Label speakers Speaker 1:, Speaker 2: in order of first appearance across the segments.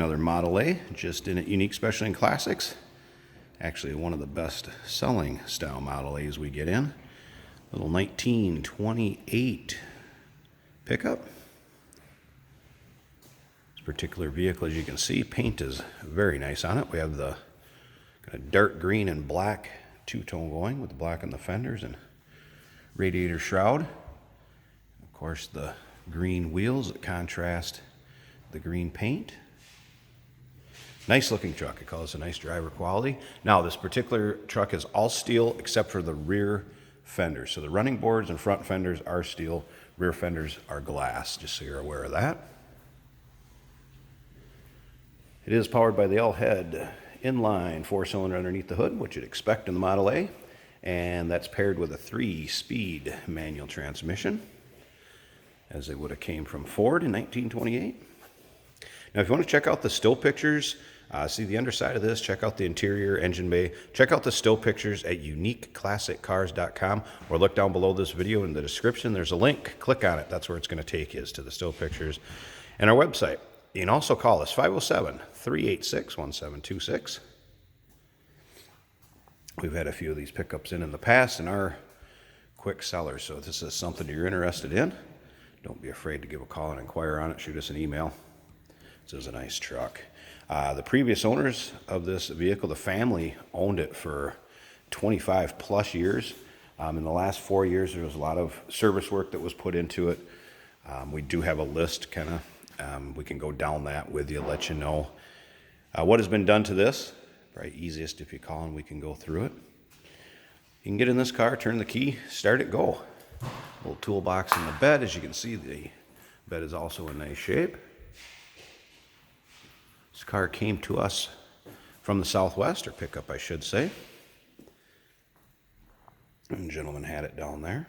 Speaker 1: another Model A, just in Unique Specialty and Classics. Actually, one of the best selling style Model A's we get in. Little 1928 pickup. This particular vehicle, as you can see, paint is very nice on it. We have the kind of dark green and black two-tone going with the black on the fenders and radiator shroud. Of course, the green wheels that contrast the green paint. Nice looking truck. It calls it a nice driver quality. Now, this particular truck is all steel except for the rear fenders. So the running boards and front fenders are steel. Rear fenders are glass, just so you're aware of that. It is powered by the L-Head inline 4-cylinder underneath the hood, which you'd expect in the Model A. And that's paired with a 3-speed manual transmission, as they would have came from Ford in 1928. Now, if you want to check out the still pictures, see the underside of this, check out the interior engine bay, check out the still pictures at uniqueclassiccars.com, or look down below this video in the description. There's a link. Click on it. That's where it's going to take you, is to the still pictures and our website. You can also call us 507-386-1726. We've had a few of these pickups in the past and are quick sellers. So if this is something you're interested in, don't be afraid to give a call and inquire on it. Shoot us an email. This is a nice truck. The previous owners of this vehicle, the family owned it for 25 plus years. In the last 4 years, there was a lot of service work that was put into it. We do have a list, kind of. We can go down that with you, let you know what has been done to this. Probably easiest if you call and we can go through it. You can get in this car, turn the key, start it, go. Little toolbox in the bed. As you can see, the bed is also in nice shape. This car came to us from the Southwest, or pickup I should say. And the gentleman had it down there.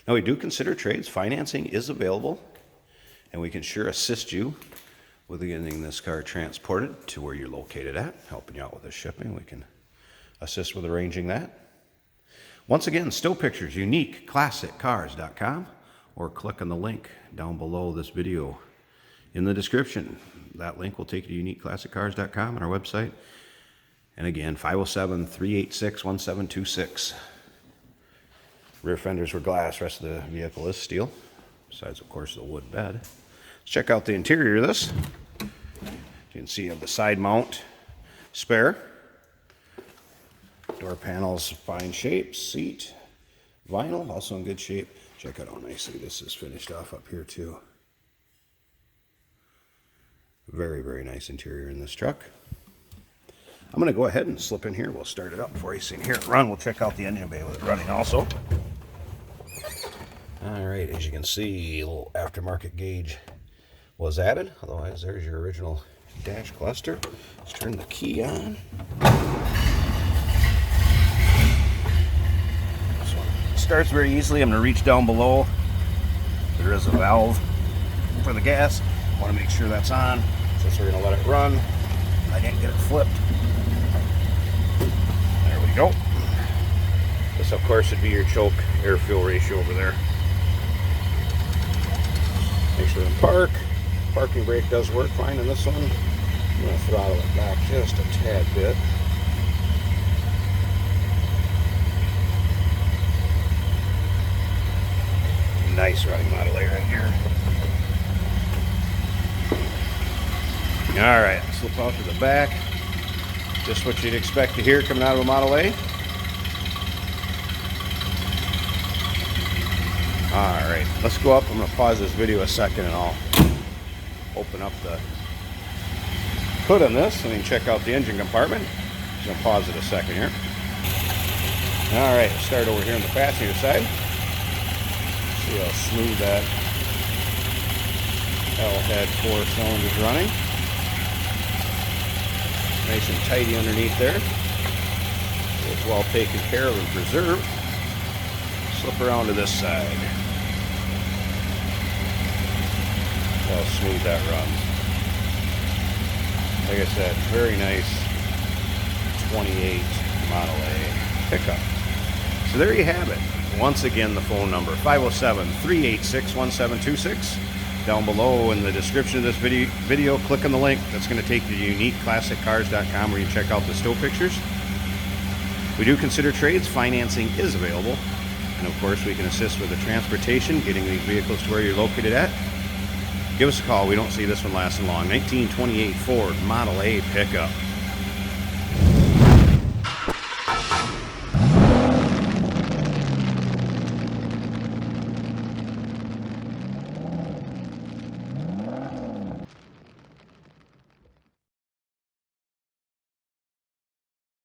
Speaker 1: Now, we do consider trades. Financing is available, and we can sure assist you with getting this car transported to where you're located at, helping you out with the shipping. We can assist with arranging that. Once again, still pictures, uniqueclassiccars.com, or click on the link down below this video in the description. That link will take you to uniqueclassiccars.com and our website. And again, 507-386-1726. Rear fenders were glass, rest of the vehicle is steel, besides, of course, the wood bed. Let's check out the interior of this. You can see you have the side mount spare. Door panels, fine shape. Seat, vinyl, also in good shape. Check out how nicely this is finished off up here, too. Very, very nice interior in this truck. I'm going to go ahead and slip in here. We'll start it up before you see it. Hear it run. We'll check out the engine bay with it running also. All right, as you can see, a little aftermarket gauge was added. Otherwise, there's your original dash cluster. Let's turn the key on. This one starts very easily. I'm going to reach down below. There is a valve for the gas. I want to make sure that's on. So we're going to let it run. I didn't get it flipped. There we go. This, of course, would be your choke air-fuel ratio over there. Make sure to park. Parking brake does work fine in this one. I'm going to throttle it back just a tad bit. Nice running Model A right here. All right, slip out to the back. Just what you'd expect to hear coming out of a Model A. All right, let's go up. I'm going to pause this video a second and I'll open up the hood on this and then check out the engine compartment. Just going to pause it a second here. All right, start over here on the passenger side. See how smooth that L-Head 4 cylinders running. Nice and tidy underneath there. It's well taken care of and preserved. Slip around to this side. How smooth that runs. Like I said, very nice 28 Model A pickup. So there you have it. Once again, the phone number, 507-386-1726, down below in the description of this video, click on the link. That's going to take you to uniqueclassiccars.com where you can check out the stow pictures. We do consider trades. Financing is available. And of course, we can assist with the transportation, getting these vehicles to where you're located at. Give us a call. We don't see this one lasting long. 1928 Ford Model A pickup.